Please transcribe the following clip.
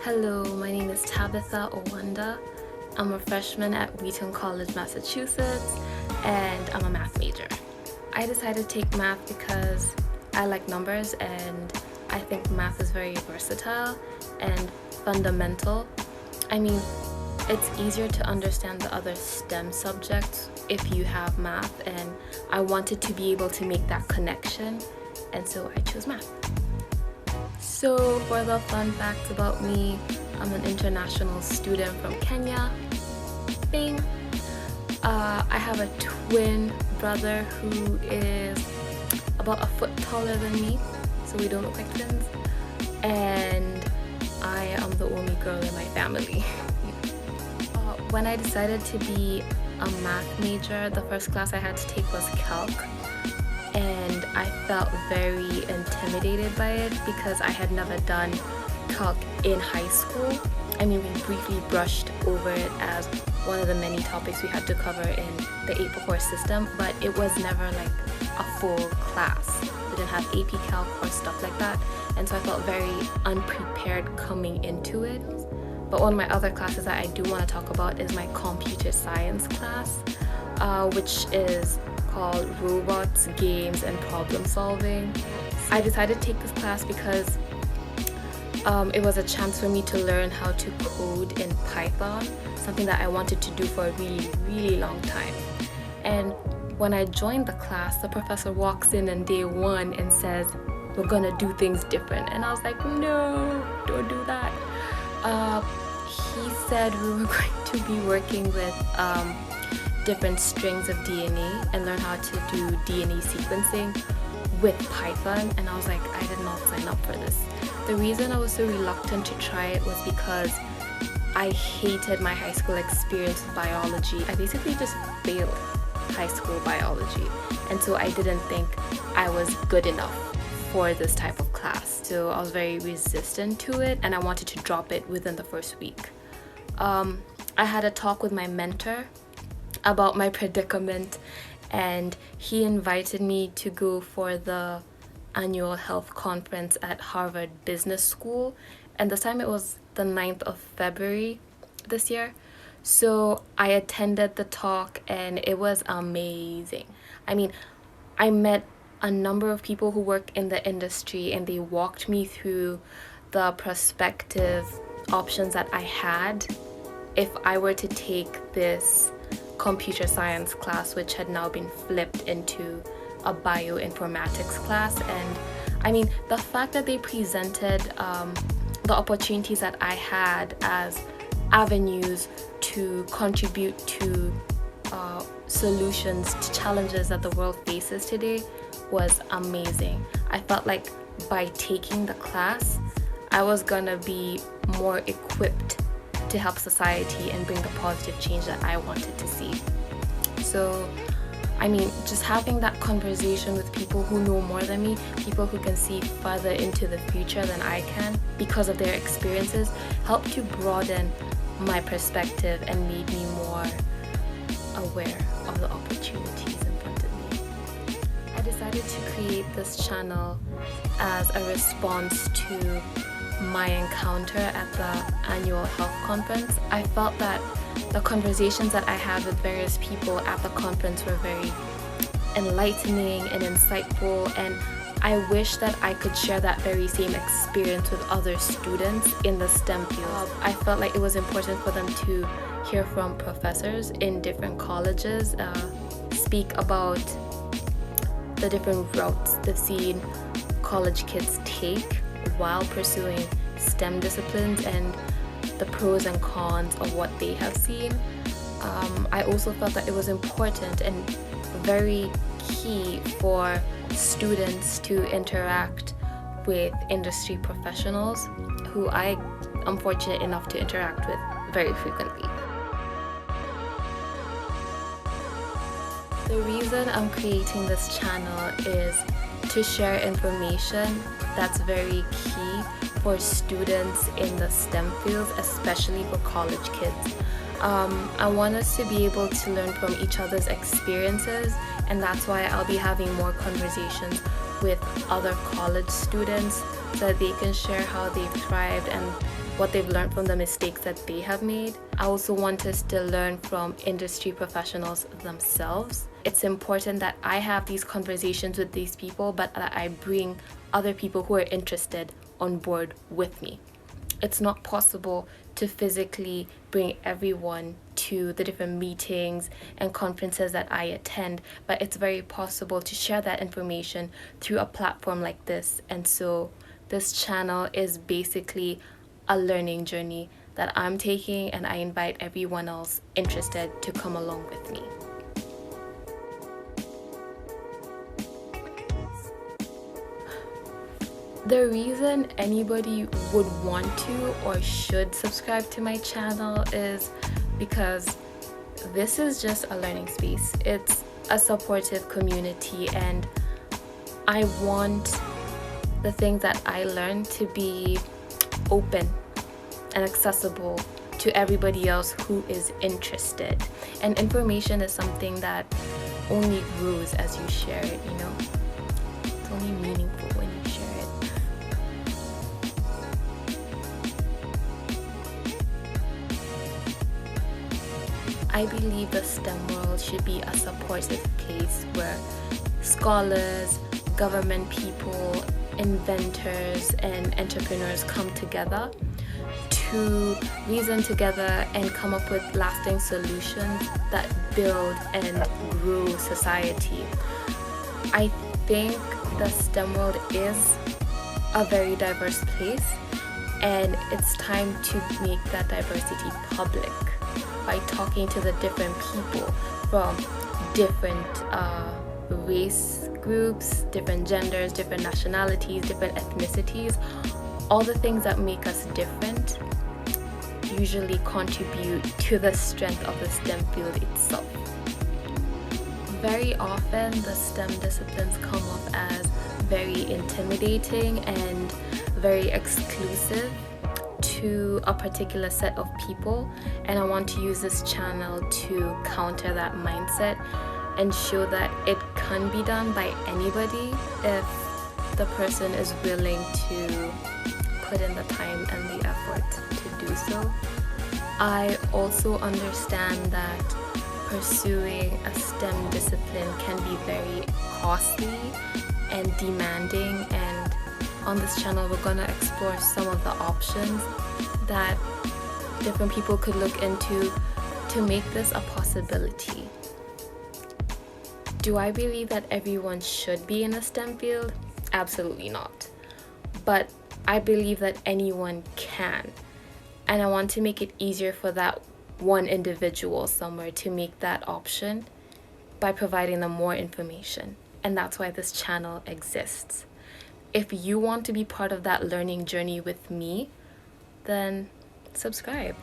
Hello, my name is Tabitha Owanda. I'm a freshman at Wheaton College, Massachusetts, and I'm a math major. I decided to take math because I like numbers and I think math is very versatile and fundamental. I mean, it's easier to understand the other STEM subjects if you have math, and I wanted to be able to make that connection, and so I chose math. So for the fun facts about me, I'm an international student from Kenya. Bing. I have a twin brother who is about a foot taller than me, so we don't look like twins. And I am the only girl in my family. When I decided to be a math major, the first class I had to take was Calc. And I felt very intimidated by it because I had never done calc in high school. I mean, we briefly brushed over it as one of the many topics we had to cover in the 8-4 system, but it was never like a full class. We didn't have AP Calc or stuff like that, and so I felt very unprepared coming into it. But one of my other classes that I do want to talk about is my computer science class, which is called Robots, Games, and Problem Solving. I decided to take this class because it was a chance for me to learn how to code in Python, something that I wanted to do for a really, really long time. And when I joined the class, the professor walks in on day one and says, "We're gonna do things different." And I was like, no, don't do that. He said we were going to be working with different strings of DNA and learn how to do DNA sequencing with Python, and I was like, I did not sign up for this. The reason I was so reluctant to try it was because I hated my high school experience with biology. I basically just failed high school biology, and so I didn't think I was good enough for this type of class. So I was very resistant to it, and I wanted to drop it within the first week. I had a talk with my mentor about my predicament, and he invited me to go for the annual health conference at Harvard Business School, and this time it was the 9th of February this year. So I attended the talk and it was amazing. I mean, I met a number of people who work in the industry and they walked me through the prospective options that I had if I were to take this computer science class, which had now been flipped into a bioinformatics class. And I mean, the fact that they presented the opportunities that I had as avenues to contribute to solutions to challenges that the world faces today was amazing. I felt like by taking the class, I was gonna be more equipped to help society and bring the positive change that I wanted to see. So, I mean, just having that conversation with people who know more than me, people who can see further into the future than I can because of their experiences, helped to broaden my perspective and made me more aware of the opportunities in front of me. I decided to create this channel as a response to my encounter at the annual health conference. I felt that the conversations that I had with various people at the conference were very enlightening and insightful, and I wish that I could share that very same experience with other students in the STEM field. I felt like it was important for them to hear from professors in different colleges, speak about the different routes they've seen college kids take while pursuing STEM disciplines and the pros and cons of what they have seen. I also felt that it was important and very key for students to interact with industry professionals who I am fortunate enough to interact with very frequently. The reason I'm creating this channel is to share information that's very key for students in the STEM fields, especially for college kids. I want us to be able to learn from each other's experiences, and that's why I'll be having more conversations with other college students so that they can share how they've thrived and what they've learned from the mistakes that they have made. I also want us to learn from industry professionals themselves. It's important that I have these conversations with these people, but that I bring other people who are interested on board with me. It's not possible to physically bring everyone to the different meetings and conferences that I attend, but it's very possible to share that information through a platform like this. And so this channel is basically a learning journey that I'm taking, and I invite everyone else interested to come along with me. The reason anybody would want to or should subscribe to my channel is because this is just a learning space. It's a supportive community, and I want the things that I learn to be open and accessible to everybody else who is interested. And information is something that only grows as you share it, you know? It's only meaningful when you share it. I believe the STEM world should be a supportive place where scholars, government people, inventors, and entrepreneurs come together to reason together and come up with lasting solutions that build and grow society. I think the STEM world is a very diverse place, and it's time to make that diversity public by talking to the different people from different race groups, different genders, different nationalities, different ethnicities. All the things that make us different usually contribute to the strength of the STEM field itself. Very often the STEM disciplines come off as very intimidating and very exclusive to a particular set of people, and I want to use this channel to counter that mindset and show that it can be done by anybody if the person is willing to put in the time and the effort to do so. I also understand that pursuing a STEM discipline can be very costly and demanding, and on this channel we're going to explore some of the options that different people could look into to make this a possibility. Do I believe that everyone should be in a STEM field? Absolutely not. But I believe that anyone can. And I want to make it easier for that one individual somewhere to make that option by providing them more information. And that's why this channel exists. If you want to be part of that learning journey with me, then subscribe.